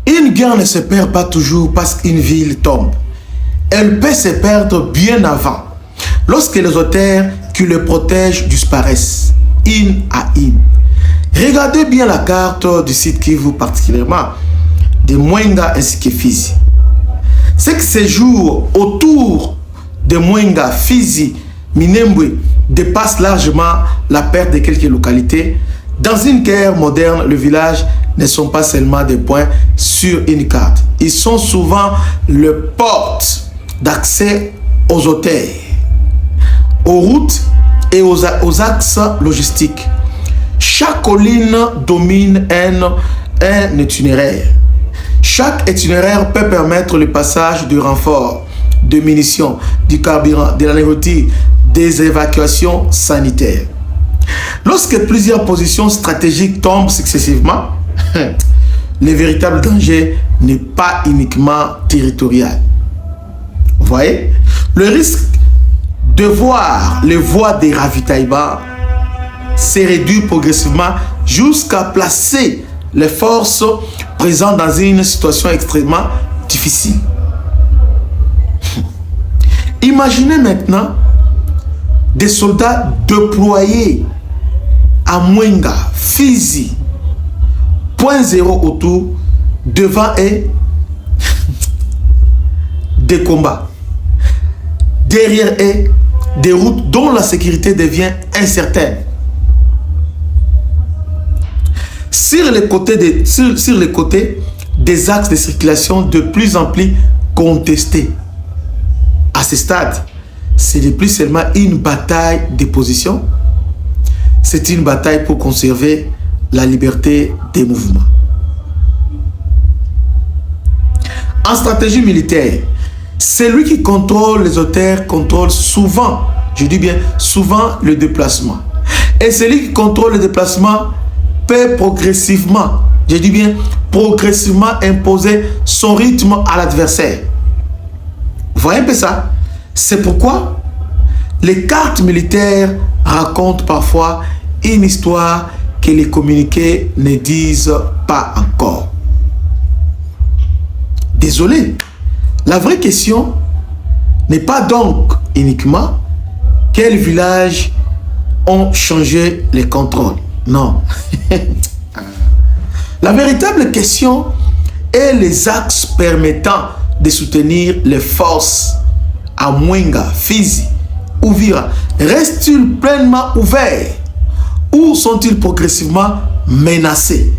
Une guerre ne se perd pas toujours parce qu'une ville tombe. Elle peut se perdre bien avant, lorsque les auteurs qui le protègent disparaissent, une à une. Regardez bien la carte du site Kivu, particulièrement de Mwenga ainsi que Fizi. C'est que ces jours autour de Mwenga, Fizi, Minembwe dépassent largement la perte de quelques localités. Dans une guerre moderne, les villages ne sont pas seulement des points sur une carte. Ils sont souvent le porte d'accès aux hôtels, aux routes et aux axes logistiques. Chaque colline domine un itinéraire. Chaque itinéraire peut permettre le passage de renforts, de munitions, du carburant, de la nourriture, des évacuations sanitaires. Lorsque plusieurs positions stratégiques tombent successivement, le véritable danger n'est pas uniquement territorial. Vous voyez, le risque de voir les voies des ravitaillements se réduit progressivement jusqu'à placer les forces présentes dans une situation extrêmement difficile. Imaginez maintenant des soldats déployés à Mwenga, Fizi, point zéro autour, devant eux, des combats. Derrière eux, des routes dont la sécurité devient incertaine. Sur les côtés des axes de circulation de plus en plus contestés. À ce stade, ce n'est plus seulement une bataille de position, c'est une bataille pour conserver la liberté des mouvements. En stratégie militaire, celui qui contrôle les auteurs contrôle souvent, je dis bien souvent, le déplacement. Et celui qui contrôle le déplacement peut progressivement, je dis bien progressivement, imposer son rythme à l'adversaire. Vous voyez un peu ça? C'est pourquoi les cartes militaires racontent parfois une histoire que les communiqués ne disent pas encore. Désolé, la vraie question n'est pas donc uniquement quels villages ont changé les contrôles. Non. La véritable question est les axes permettant de soutenir les forces à Mwenga, Fizi, Uvira. Restent-ils pleinement ouverts ou sont-ils progressivement menacés?